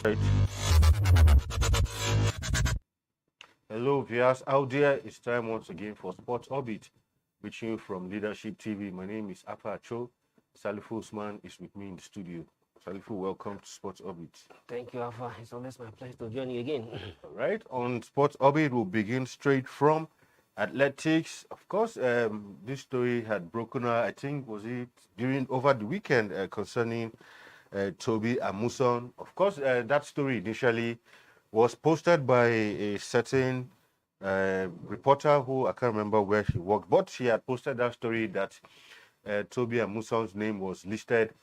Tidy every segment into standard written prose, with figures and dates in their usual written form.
Right. Hello, viewers out there. It's time once again for Sports Orbit, reaching you from Leadership TV. My name is Apa Cho. Salifu Usman is with me in the studio. Salifu, welcome to Sports Orbit. Thank you, Alpha. It's always my pleasure to join you again. All right, on Sports Orbit, we'll begin straight from athletics. Of course, this story had broken out, I think, was it over the weekend concerning Tobi Amusan. Of course, that story initially was posted by a certain reporter who I can't remember where she worked, but she had posted that story that Tobi Amusan's name was listed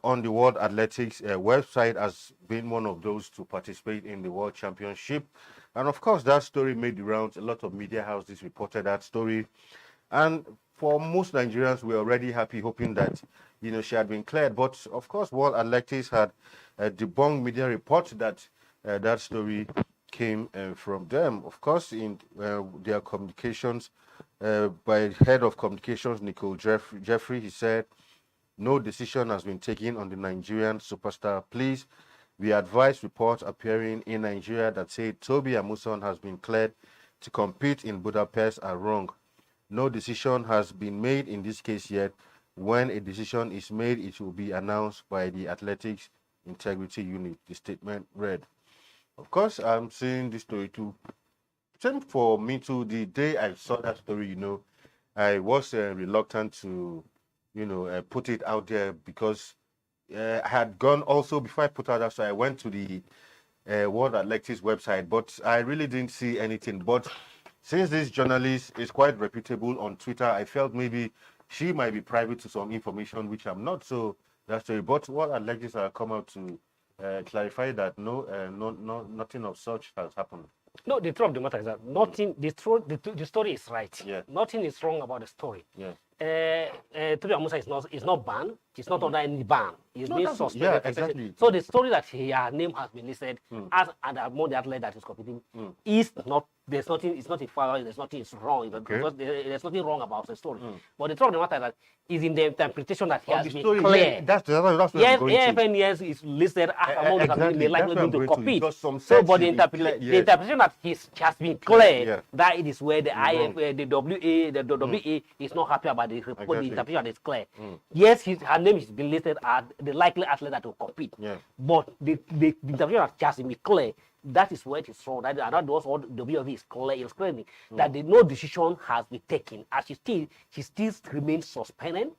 on the World Athletics website as being one of those to participate in the World Championship. And of course, that story made the rounds. A lot of media houses reported that story. And for most Nigerians, we're already happy, hoping that, she had been cleared. But of course, World Athletics had debunked media reports that that story came from them. Of course, in their communications, by head of communications, Nicole Jeffrey, he said, "No decision has been taken on the Nigerian superstar. Please, we advise reports appearing in Nigeria that say Tobi Amusan has been cleared to compete in Budapest are wrong. No decision has been made in this case yet. When a decision is made, it will be announced by the Athletics Integrity Unit," the statement read. Of course, I'm seeing this story too. Same for me too. The day I saw that story, I was reluctant to, put it out there because I had gone also before I put out that story. I went to the World Athletics website, but I really didn't see anything. But since this journalist is quite reputable on Twitter, I felt maybe she might be private to some information, which I'm not. So that's story. But World Athletics have come out to clarify that nothing of such has happened. No, the truth of the matter is that nothing. The story is right. Yeah. Nothing is wrong about the story. Yeah. Tobi Amusan is not banned. He's not under any ban. He's being suspended. Yeah, exactly. So the story that her name has been listed as and among the athlete that is competing is not. There's nothing. It's not a foul. There's nothing wrong. Because there's nothing wrong about the story. But the truth of the matter is that is in the interpretation that he has been clear. Yeah, that's what yes, I'm going to. yes, is listed as among the exactly. likely going to compete. So, but the interpretation that he has been clear, that it is where the the WA is not happy about the report. The interpretation is clear. Yes, her name is being listed as the likely athlete that will compete. Yeah. But the interpretation that has been clear. That is where it is wrong. That was all the WV is clear. It's clear that no decision has been taken. As she still remains suspended.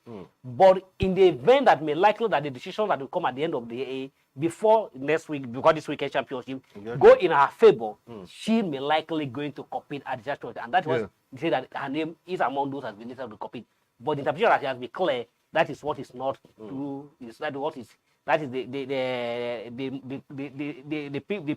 But in the event that may likely that the decision that will come at the end of the day before next week, because this weekend championship go in her favor, she may likely going to compete at the championship. And that was say that her name is among those that has been listed to compete. But the interpretation that has been clear. That is what is not true. Is that what is? That is the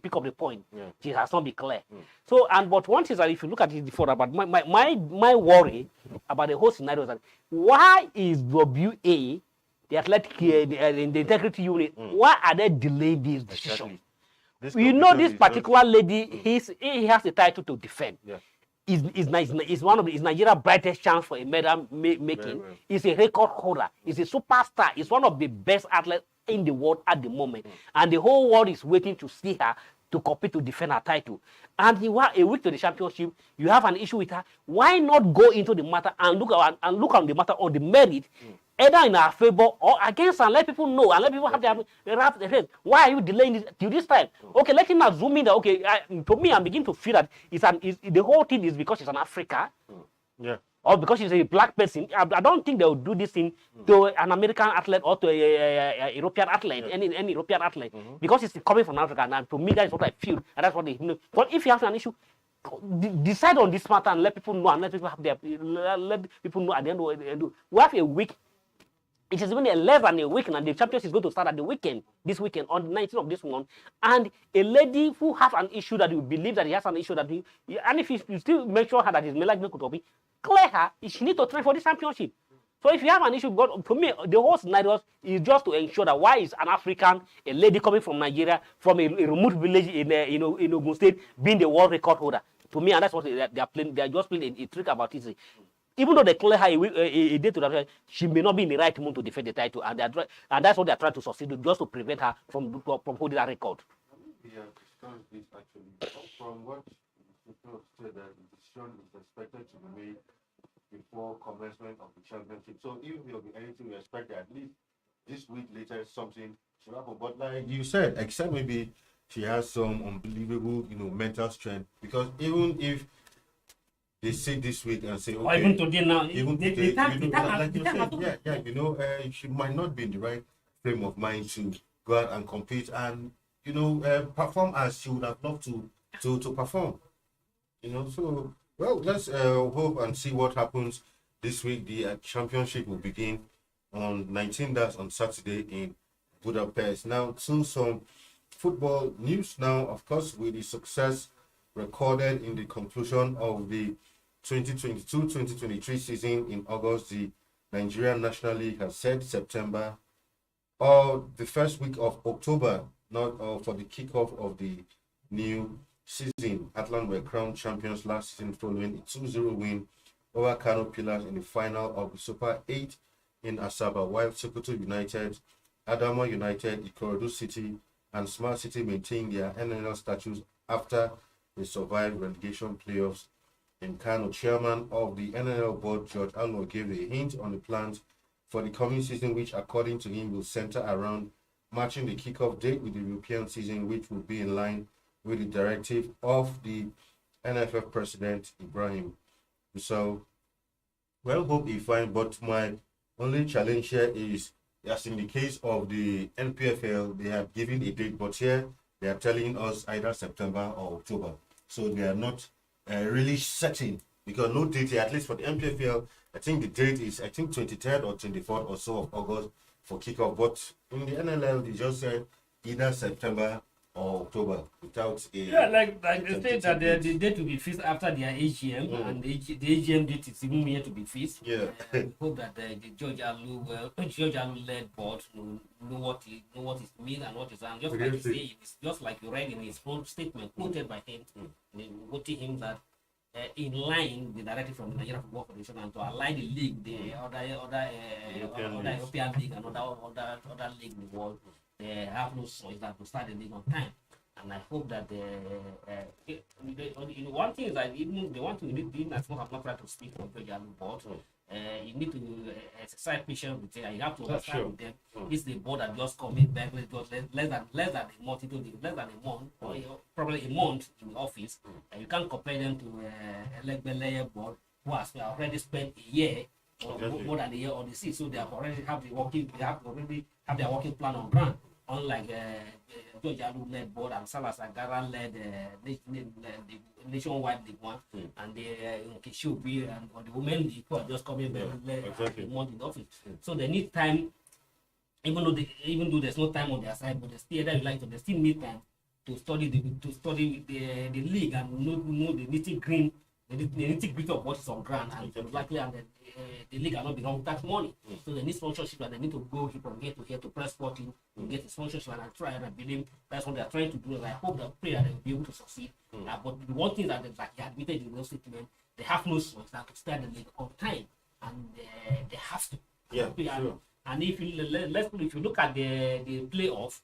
pick of the point. Yeah. It has not been clear. So, but one thing is that if you look at it before, about my worry about the whole scenario is that why is WA, the athletic, the integrity unit, why are they delaying this decision? Exactly. This particular lady, he has the title to defend. Yeah. Is one of the Nigeria's brightest chance for a medal making. He's a record holder. He's a superstar. He's one of the best athletes in the world at the moment. And the whole world is waiting to see her to compete to defend her title. And you are a week to the championship, you have an issue with her. Why not go into the matter and look on the matter on the merit, either in our favor or against her, and let people know and let people have their head. Why are you delaying this till this time? Okay, let him assume that to me, I'm beginning to feel that the whole thing is because she's an African. Yeah. Or because she's a black person. I don't think they will do this thing to an American athlete or to a European athlete, any European athlete, because it's coming from Africa. And to me, that's what I feel, and that's what they know. But if you have an issue, decide on this matter and let people know, and let people know at the end of the day. We have a week. It is even less than a week, and the championship is going to start at this weekend, on the 19th of this month. And a lady who has an issue that you believe that he has an issue that and if you still make sure that he's like Kotobi, clear her. She needs to train for this championship. So if you have an issue, but for me, the whole scenario is just to ensure that why is an African, a lady coming from Nigeria, from a remote village in Ogun State, being the world record holder. To me, and that's what they are playing. They are just playing a trick about it. even though they clear her a day to that, she may not be in the right mood to defend the title, and that's what they're trying to succeed with, just to prevent her from holding that record. Yeah, discussed this actually. From what you said, that the decision is expected to be made before commencement of the championship. So if there will be anything, we expect that at least this week later something should happen. But like you said, except maybe she has some unbelievable, mental strength. Because even if they sit this week and say, okay, or even today now, even today, like you said, she might not be in the right frame of mind to go out and compete and perform as she would have loved to perform. So well, let's hope and see what happens this week. The championship will begin on 19th, that's on Saturday in Budapest. Now to some football news now, of course, with the success recorded in the conclusion of the 2022-2023 season in August, the Nigerian National League has set September or the first week of October, not for the kickoff of the new season. Atlant were crowned champions last season following a 2-0 win over Kano Pillars in the final of the Super 8 in Asaba, while Sokoto United, Adama United, Ikorodu City, and Smart City maintained their NNL status after they survived relegation playoffs in Kano. Chairman of the NNL board, George Allo, gave a hint on the plans for the coming season, which according to him will center around matching the kickoff date with the European season, which will be in line with the directive of the NFF president, Ibrahim. So, well, hope he fine, but my only challenge here is, as in the case of the NPFL, they have given a date, but here they are telling us either September or October. So they are not really certain, because no date here, at least for the NPFL, I think the date is, 23rd or 24th or so of August for kickoff. But in the NLL, they just said either September or October without a... like they said that the date will be fixed after their AGM, and the AGM date is even yet to be fixed. Yeah. We hope that the George Alu led board know what it means and what is, and just like you say, it's just like you read in his own statement quoted by him, quoting him that in line with the directive from the Nigerian Football Federation and to align the league, the other European league and other league in the world, they have no choice than to start the league on time. And I hope that one thing is that even the one thing you need to not have to speak on the board. You need to exercise patience with them. You have to understand with them. It's the board that just coming back less than a month into or probably a month in the office, and you can't compare them to a board who has already spent a year or more than a year on the seat, so they have already have their working plan on ground. Unlike George Alu led board and Salazar Gara led the nationwide League One, and the Kishubi and the women league who are just coming back a month in the office. So they need time, even though there's no time on their side, but they still need time to study the league and know the nitty-gritty of what is on ground, and exactly, and the league are not belong that money. So they need sponsorship, and they need to go from here to here to press sporting to get the sponsorship, and I try, and I believe that's what they are trying to do, and I hope that pray that they will be able to succeed. But the one thing that he admitted in the statement, they have no choice than to start the league on time, and they have to. Yeah, sure. And if you look at the playoff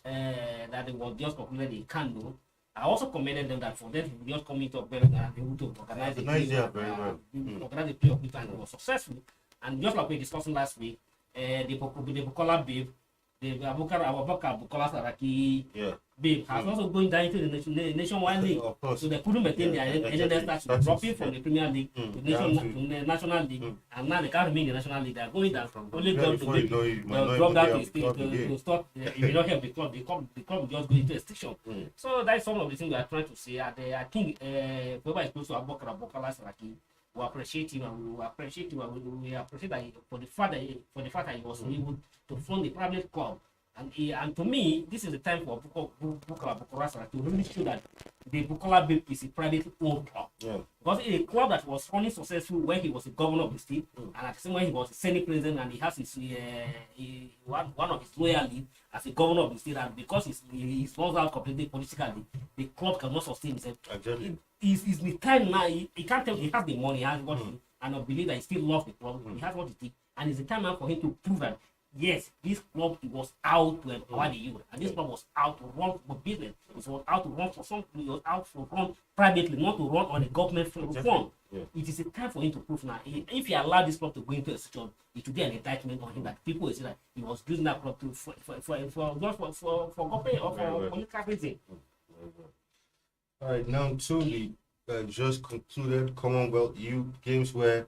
that was just concluded in Kano, I also commended them that for them to just come into Belgium and be able to organize the playoff, organize the playoff, and it was successful. And just like we discussed last week, the Bukola Babe, the Abubakar Bukola Saraki Babe has also going down into the nationwide league. So they couldn't maintain their NNL status, dropping from the Premier League to the National League, and now they can't remain in the National League. They are going down from only God to drop down to stop. If you don't help the club will just go into extinction. So that's some of the things we are trying to say. And I think whoever is close to Abubakar Bukola Saraki, we appreciate him, and we appreciate that for the fact that he was able to fund the private club. And to me, this is the time for Bukola Bukola to really show that the Bukola Babe is a private owned club. Yeah. Because a club that was only successful when he was the governor of the state, and at the same time he was the Senate president, and he has his one of his loyalty as a governor of the state, and because he's falls out completely politically, the club cannot sustain itself. Exactly. It's the time now. He can't tell he has the money, he has what and I believe that he still loves the club. He has what it takes, and it's the time now for him to prove that yes, this club was out to empower the youth, and this club was out to run for business. It was out to run for something. It was out to run privately, not to run on a government fund. Yeah. It is a time for him to prove now. If he allowed this club to go into a situation, it would be an indictment on him that people will say that he was using that club to for government or for political reasons. All right, now to the just concluded Commonwealth Youth Games where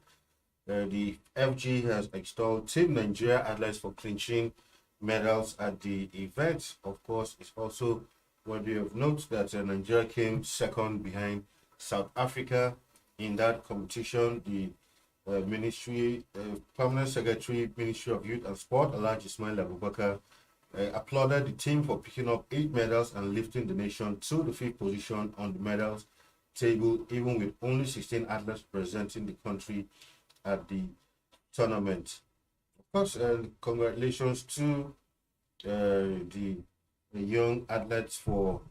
the FG has extolled Team Nigeria athletes for clinching medals at the event. Of course, it's also worthy of note that Nigeria came second behind South Africa in that competition. The Permanent Secretary, Ministry of Youth and Sport, Alhaji Ismail Abubakar, applauded the team for picking up 8 medals and lifting the nation to the 5th position on the medals table, even with only 16 athletes representing the country at the tournament. Of course, congratulations to the young athletes for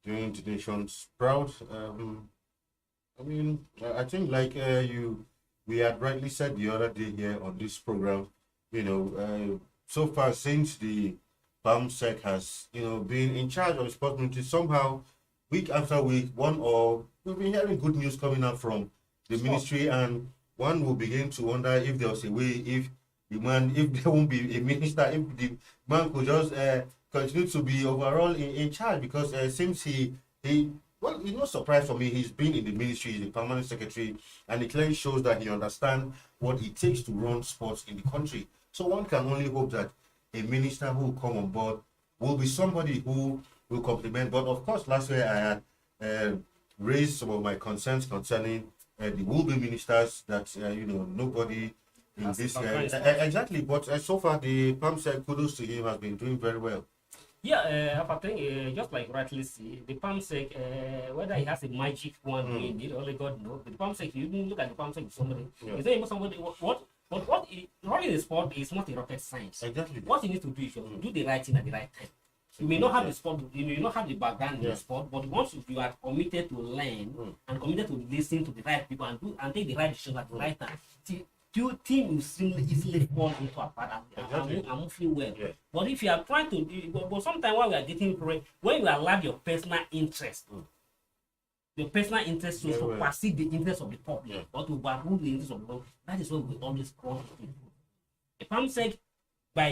doing the nation's proud. I think like we had rightly said the other day here on this program, so far since the BAMSEC has, been in charge of the sports ministry, somehow week after week, we've been hearing good news coming out from the ministry, and one will begin to wonder if there was a way, if there won't be a minister, if the man could just continue to be overall in charge, because it seems well, it's no surprise for me. He's been in the ministry, he's the permanent secretary, and it clearly shows that he understands what it takes to run sports in the country. So one can only hope that a minister who will come on board will be somebody who will complement. But of course, last year I had raised some of my concerns concerning the will-be ministers that, nobody in this... exactly, but so far the PAMSEC, kudos to him, has been doing very well. Yeah, I think just like rightly see, the PAMSEC, whether he has a magic one in it, only God knows. But the PAMSEC, you can look at the PAMSEC, somebody. Is there even somebody running the sport is not a rocket science. Exactly. What you need to do is do the right thing at the right time. You may not have the sport, you may not have the background in the sport, but once you are committed to learn and committed to listen to the right people and take the right decisions at the right time, team will easily fall into a pattern and moving well. Yeah. But if you are trying to, but sometimes when we are getting when you allow your personal interest, to supersede the interest of the public or to overrule the interest of the public, that is what we always call it. If I'm saying by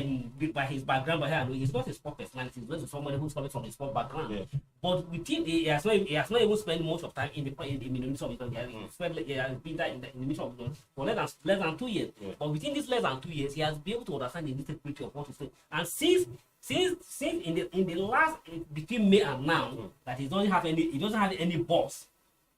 his background, he's not a sport personality, he's just somebody who's coming from a sport background. Yeah. But within he has not even spent most of time in the ministry of it. He has been there in the ministry of it for less than 2 years. Yeah. But within this less than 2 years, he has been able to understand the nitty-gritty of what to say. And since in the last between May and now, that he doesn't have any boss.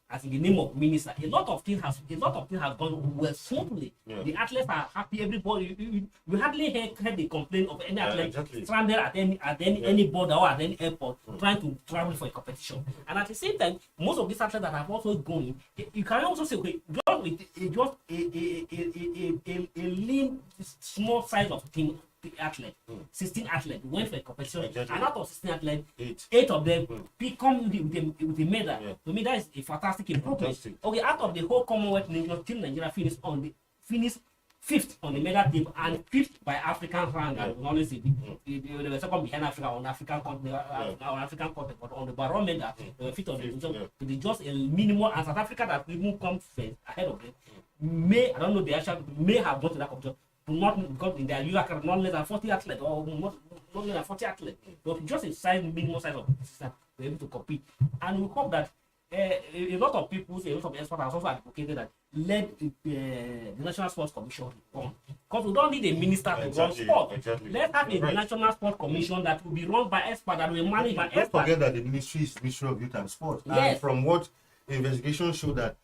As in the name of minister, a lot of things has gone well smoothly. Yeah. The athletes are happy. Everybody, you hardly heard the complaint of any athlete stranded at any border or at any airport trying to travel for a competition. And at the same time, most of these athletes that have also gone, you can also say, okay, just a lean, small size of team. Athlete, 16 athletes went for a competition, and out of 16 athletes, 8 of them become with a medal. Yeah. To me, that is a fantastic improvement. Okay, out of the whole Commonwealth, Team Nigeria finished 5th on the medal table and 5th by African rank. And honestly, they were second behind Africa on African continent, but on the Baron medal, they were 5th on the division. It is just a minimum, and South Africa that even come first ahead of them may have gone to that competition. Not because in their youth academy, not less than 40 athletes or not less than 40 athletes, but just a minimum size of system to be able to compete. And we hope that a lot of people, a lot of experts have also advocated that let the National Sports Commission run. Because we don't need a minister to run sport. Let's have a National Sports Commission that will be run by experts, that will manage by experts. Don't forget that the ministry is Ministry of Youth and Sport. Yes. And from what investigations show that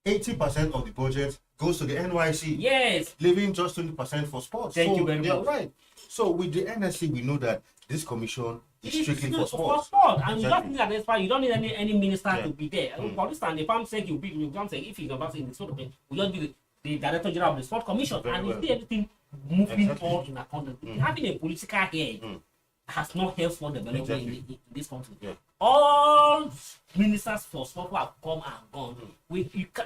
80% of the budget goes to the NYC. Yes. Leaving just 20% for sports. Thank you very much. Right. So with the NSC, we know that this commission is strictly for sports. And you don't need an expert, you don't need any minister to be there. For instance, the PAMSEC, if he's about in the sort of thing, we just be the Director General of the Sport Commission, and you see everything moving on in accordance. Having a political head has not helped for development in this country. Yeah. all ministers for sport who have come and gone.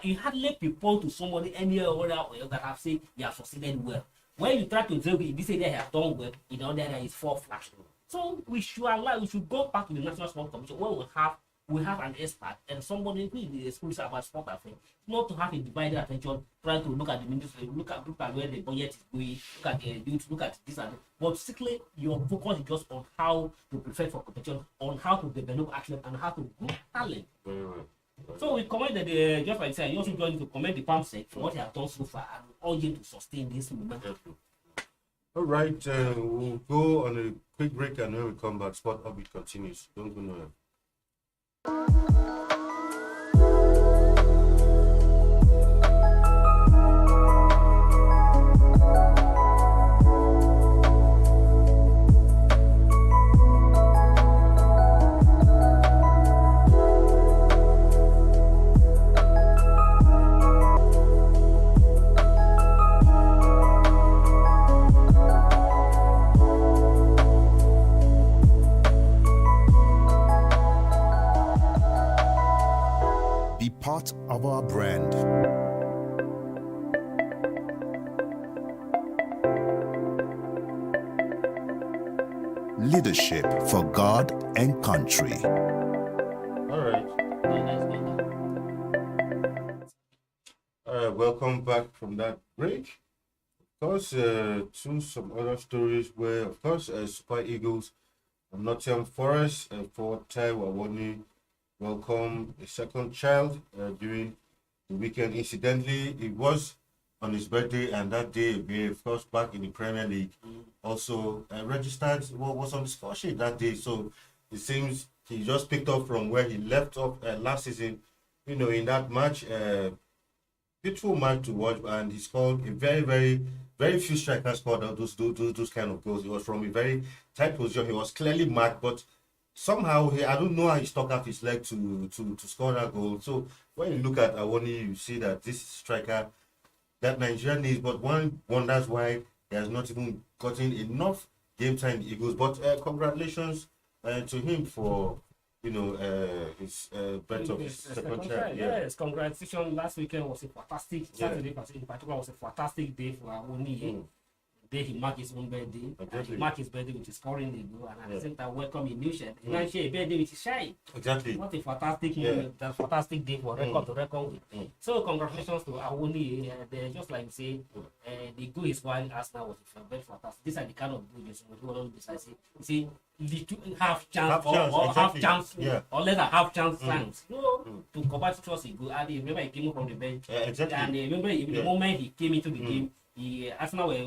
You hardly people to somebody any other that have said he has succeeded well. When you try to say this area he has done well, in the other area is fall flat. So we should go back to the National Sport Commission where we have an expert and somebody who is exclusive about sport affairs, not to have a divided attention, trying to look at the ministry, look at where the budget is going, look at the youth, look at this and that. But basically, your focus is just on how to prepare for competition, on how to develop athletes, and how to grow talent. So we commended just like I said, you also going to commend the PAMSEC for what they have done so far and urge him to sustain this momentum. All right, we'll go on a quick break and when we come back, Sport Orbit continues. Don't go nowhere. Part of our brand. Leadership for God and country. All right. Welcome back from that break. Of course, to some other stories where, of course, Super Eagles of Nottingham Forest for Taiwo Awoni welcome a second child during the weekend. Incidentally, it was on his birthday, and that day, of course, back in the Premier League, also registered what was on the score sheet that day. So it seems he just picked up from where he left off last season. You know, in that match, beautiful match to watch, and he scored a very, very, very few strikers scored those kind of goals. It was from a very tight position. He was clearly marked, but somehow I don't know how he stuck out his leg to score that goal. So when you look at Awoni, you see that this striker that Nigeria needs, but one wonders why he has not even gotten enough game time in the Eagles. But congratulations to him for his birth of his second child. Yes, congratulations. Last weekend was a fantastic Saturday in particular was a fantastic day for Awoni. Day he marked his own birthday. Exactly. He marked his birthday with his scoring the goal, and at the same time welcome a new shirt. And I share a birthday with his shine. Exactly. What a fantastic moment! That's a fantastic day for record to record with. So congratulations to Awoni. Just like you say, the goal is why Arsenal was very fantastic. These are the kind of goals we do decisive. You see, half chance or less than half chance times. To combat Chelsea goal. And remember he came from the bench. Exactly. And remember the moment he came into the game. Arsenal were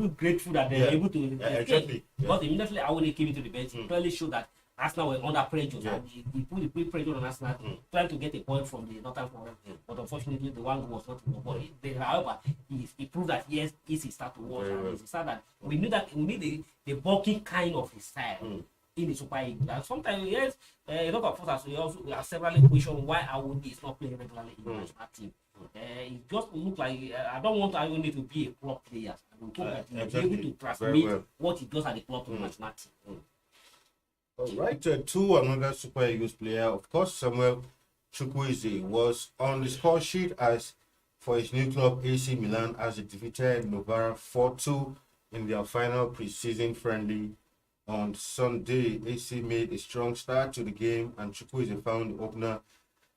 grateful that they were able to escape. But immediately Awoni came into the bench, it clearly showed that Arsenal were under pressure. And he put the pressure on Arsenal, trying to get a point from the Northern Forest. But unfortunately, the one goal was not enough. However, he proved that yes, he started to work. And he said that we knew that we need the bulking kind of his style. In the Super Eagles. And sometimes, yes, a lot of us we have several questions why Awoni is not playing regularly in the national team. It just look like I don't want Awoni to be a club player. I hope that he'll be able to transmit what he does at the club to the national team. All right, to another Super Eagles player, of course, Samuel Chukwueze was on the score sheet as for his new club AC Milan as he defeated Novara 4-2 in their final pre-season friendly. On Sunday, AC made a strong start to the game and Chukwueze found the opener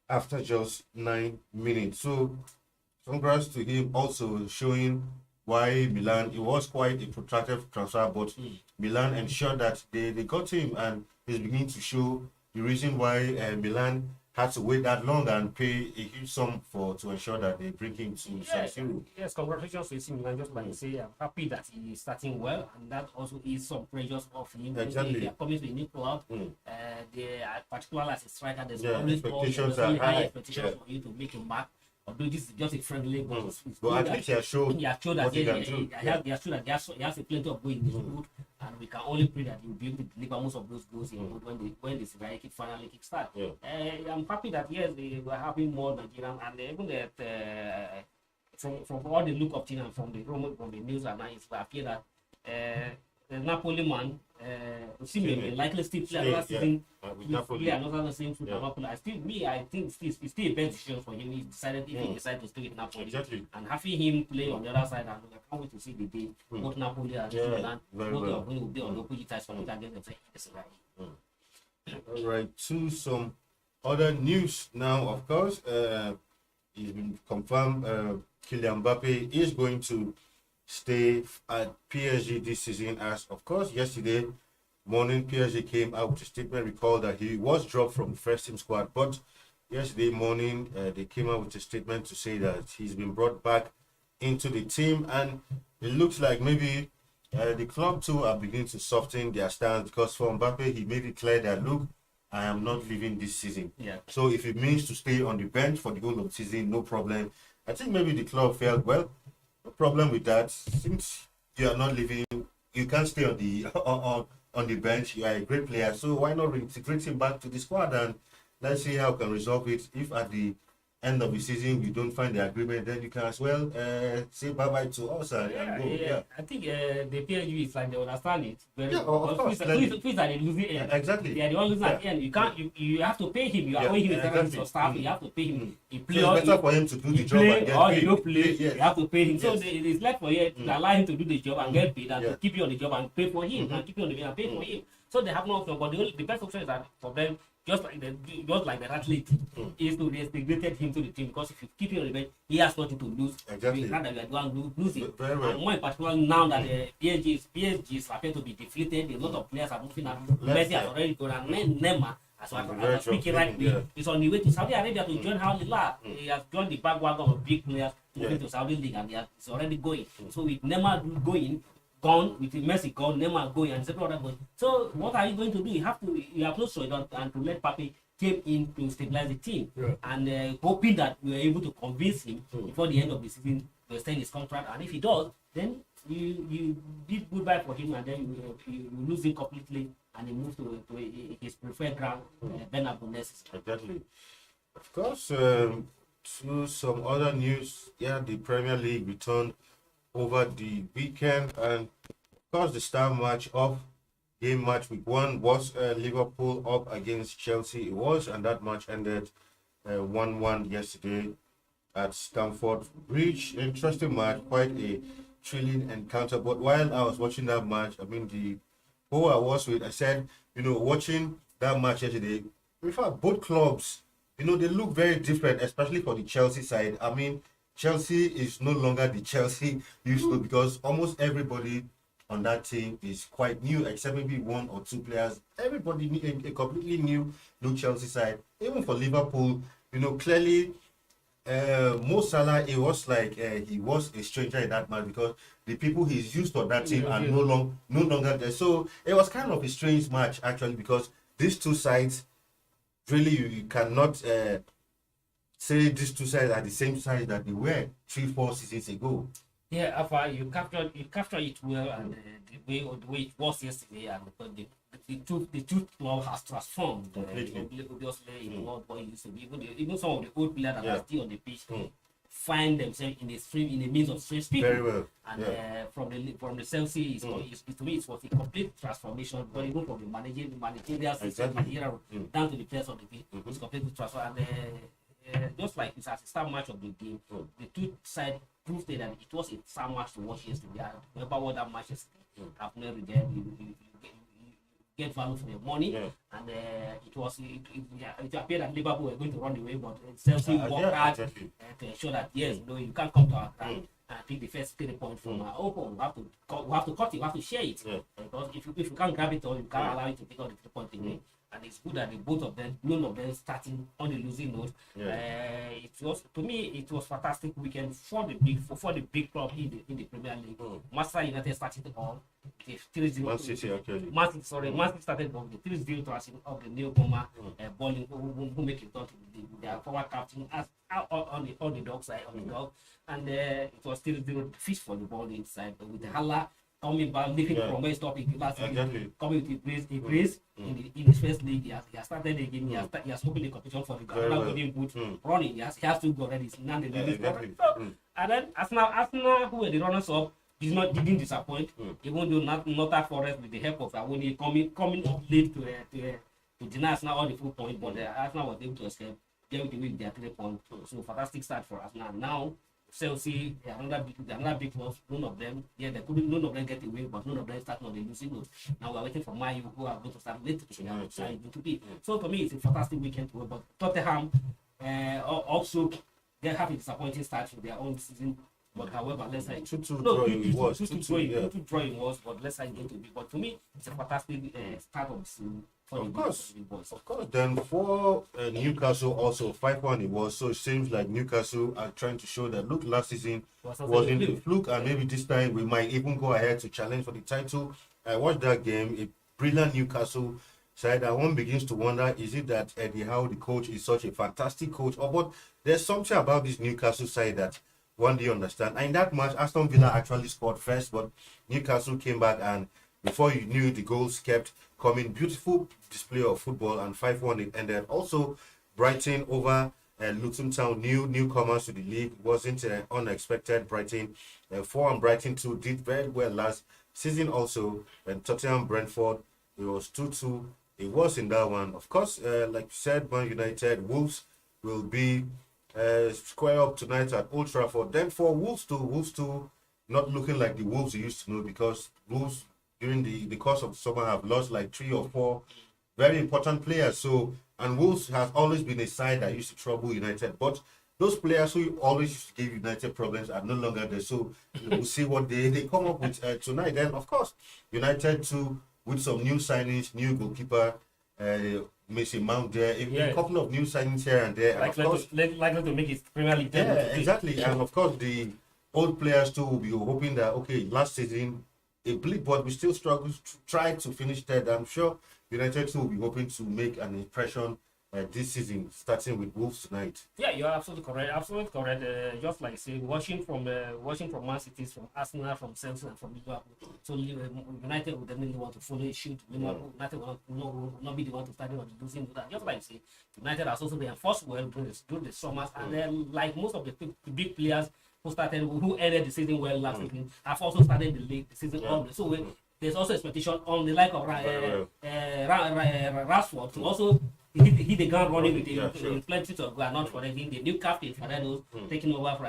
after just 9 minutes. So, congrats to him also showing why Milan, it was quite a protracted transfer, but Milan ensured that they got him, and he's beginning to show the reason why Milan had to wait that long and pay a huge sum to ensure that they bring him to San Siro. Yes, congratulations to AC Milan. Just like you say, I'm happy that he is starting well, and that also is some pressures off him. Exactly. They are coming to a new club. Particularly as a striker, there's expectations always high expectations for you to make a mark. Although this is just a friendly, but at least he has shown that he has plenty of goals in his boot, and we can only pray that he will be able to deliver most of those goals in boot when the Super Eagles finally kick start. I'm happy that yes, they were having more Nigerian, and even that from all the look of things and from the news and it appears that the Napoli man, Simeone, likely still play another season. Play another same foot Napoli. I think it's still a best decision for him. He decided if he decided to stay with Napoli and having him play on the other side. And I can't wait to see the day both Napoli and Milan both of them will be on opposite sides for the target and say it's right. All right, to some other news now. Of course, it's been confirmed. Kylian Mbappe is going to stay at PSG this season. As of course, yesterday morning, PSG came out with a statement. Recall that he was dropped from the first team squad, but yesterday morning they came out with a statement to say that he's been brought back into the team, and it looks like maybe the club too are beginning to soften their stance, because for Mbappe, he made it clear that, look, I am not leaving this season. Yeah. So if it means to stay on the bench for the whole of the season, no problem. I think maybe the club felt, well, no problem with that. Since you are not leaving, you can't stay on the on the bench. You are a great player, so why not reintegrate him back to the squad, and let's see how we can resolve it. If at the end of the season we don't find the agreement, then you can as well say bye bye to us and go. Yeah. I think the PSG is like they understand it. Very of course. Please are the losing end. Exactly. They are the one losing at the end. You can't. You have to pay him. You are owing him exactly. For staff. You have to pay him. He play. So it's better for him to do the job and get or paid. he don't play. Yes. You have to pay him. Yes. So it is left for you to allow him to do the job and get paid, and to keep you on the job and pay for him, and keep you on the job and pay for him. So they have no option. But the best option is that for them, just like the athlete, is to reintegrate him to the team, because if you keep him on the bench, he has nothing to lose. Exactly. You can't that you are going to lose it. Very well. And more in particular now that PSG is appear to be deflated, a lot of players are moving out. Messi has already gone, and Neymar, as I'm speaking right now, is on the way to Saudi Arabia to join Al Hilal. He has joined the bandwagon of big players moving to Saudi League, and he's already going. So with Neymar going, gone, with Messi gone, Neymar going, and several other going. So what are you going to do? You have no choice and to let Pape came in to stabilize the team, and hoping that we are able to convince him before the end of the season to extend his contract. And if he does, then you did goodbye for him, and then you lose him completely, and he moves to his preferred ground, Bernabeu next. Exactly. Of course, to some other news, the Premier League returned over the weekend, and of course the star match of game match week 1 was Liverpool up against Chelsea. It was, and that match ended 1-1 yesterday at Stamford Bridge. Interesting match, quite a thrilling encounter. But while I was watching that match, I mean, the who I was with, I said, watching that match yesterday, in fact, both clubs, they look very different, especially for the Chelsea side. I mean, Chelsea is no longer the Chelsea used to, because almost everybody on that team is quite new, except maybe one or two players. Everybody a completely new Chelsea side. Even for Liverpool, clearly Mo Salah, it was like he was a stranger in that match, because the people he's used to on that team are no longer there. So it was kind of a strange match actually, because these two sides, really you cannot say these two sides are the same size that they were 3-4 seasons ago. Yeah, Alpha, you capture it well, and the way it was yesterday, and the two club has transformed. Obviously, in what boy used to be. Even some of the old players that are still on the pitch find themselves in a means of strange people. Very well. And from the Chelsea, to me, it was a complete transformation. But even from the managerial system down to the players on the pitch, it's completely transformed. And just like it's a star match of the game, the two sides proved that it was a star match to watch yesterday. I remember what that match yesterday. I've never read you get value for your money, and it appeared that Liverpool were going to run away, but Chelsea worked hard to ensure that you can't come to our ground and pick the first 3 points from our open. We have to cut it, we have to share it, because if you can't grab it all, you can't allow it to pick up the 3 points again. And it's good that none of them starting on the losing note. It was fantastic weekend for the big club in the Premier League. Manchester United started on the 3-0. Man City actually. Man City started on the 3-0 transition of the newcomer, Bowling, who make it to their former captain as on the dog side on the dog, and it was 3-0 fish for the ball inside with the Hala coming back, leaving from where he stopped last season, coming with a brace in his first league. He has started again. He has opened the competition for the golden boot running. He has 2 goals already. And then Arsenal, who were the runners up, didn't disappoint. Even though not Forest with the help of Awoni coming up late to deny Arsenal all the 4 points, but Arsenal was able to escape, get with their 3 points. So fantastic start for Arsenal. Now Chelsea, another big loss. None of them get away, but none of them start on the losing note. Now we're waiting for Man U, who are going to start later to be. So for me, it's a fantastic weekend to work. But Tottenham also they have a disappointing start to their own season. But however, let's say 2-2 drawing was. 2-2 drawing was, but let's say it's going to be. But to me, it's a fantastic start of the season. Of course. Then for Newcastle also 5-1 it was. So it seems like Newcastle are trying to show that look, last season was in the fluke, and maybe this time we might even go ahead to challenge for the title. I watched that game, a brilliant Newcastle side, and one begins to wonder, is it that Eddie Howe, the coach, is such a fantastic coach, or what? There's something about this Newcastle side that one day you understand. And in that match, Aston Villa actually scored first, but Newcastle came back, and before you knew, the goals kept coming. Beautiful display of football, and 5-1 it ended. Also, Brighton over Luton Town, newcomers to the league. Wasn't unexpected. Brighton 4 and Brighton 2 did very well last season also. And Tottenham Brentford, it was 2-2. It was in that one. Of course, like you said, Man United, Wolves will be square up tonight at Old Trafford. Then for Wolves too, not looking like the Wolves you used to know, because Wolves during the course of the summer have lost like 3 or 4 very important players. So, and Wolves has always been a side that used to trouble United, but those players who always used to give United problems are no longer there. So we'll see what they come up with tonight. Then of course United too, with some new signings, new goalkeeper, Mason Mount there, a couple of new signings here and there, and of course likely to make it Premier League. Yeah, exactly. And of course the old players too will be hoping that okay, last season a blip, but we still struggle to try to finish third. I'm sure United too will be hoping to make an impression this season, starting with Wolves tonight. Yeah, you're absolutely correct. Absolutely correct. Just like say, watching from Man City, from Arsenal, from Chelsea, and from Liverpool. So United would definitely want to follow a shoot. Liverpool, United will not be the one to start on the losing. Just like say, United has also been enforced well during the summers, and then like most of the big players who ended the season well last season, have also started the season early. So there's also expectation on the like of Rashford to also hit the ground running with plenty of goal, not for anything. The new captain Fernando taking over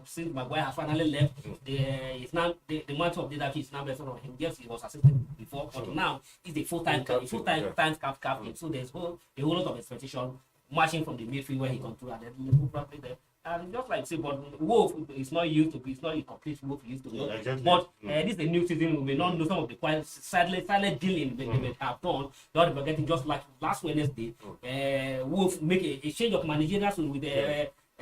since Maguire has finally left. It's now the mantle of leadership is now based on him. Yes, he was assistant before, but now he's the full-time captain. So there's a whole lot of expectation marching from the midfield where he controls, and then Liverpool probably there. And just like say, but Wolf is not used to be, it's not a complete Wolf used to know. Exactly. But this is a new season. We may not know some of the quite silent dealing they may have done. Not forgetting, just like last Wednesday, Wolf make a change of managerial with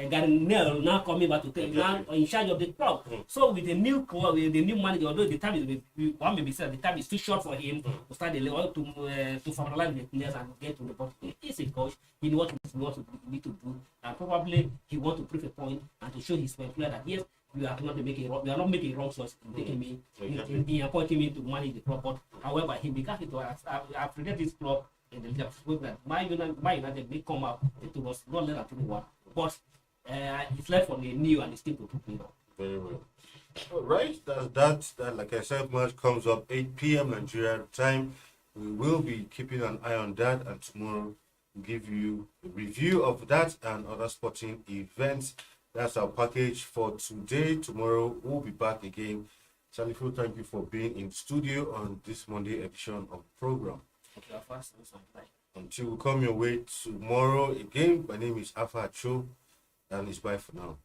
Gary Neville now coming back to take now in charge of the club. So with the new club, with the new manager, although the time is one may be said the time is too short for him to start the level to finalize the players and get to the bottom. He's a coach. He knows what he need to do, and probably he want to prove a point and to show his player that yes, we are not making a wrong choice in taking me, in appointing me to manage the club. But however, he began to I forget this club in the league that my United may come out. It was not less than 21, but it's left for the new and the still to play now. Very well. All right, that like I said, match comes up 8 p.m. Nigeria time. We will be keeping an eye on that, and tomorrow we'll give you a review of that and other sporting events. That's our package for today. Tomorrow we'll be back again. Salifu, thank you for being in studio on this Monday edition of the program. Until we come your way tomorrow again, my name is Afa Cho, and it's bye for now.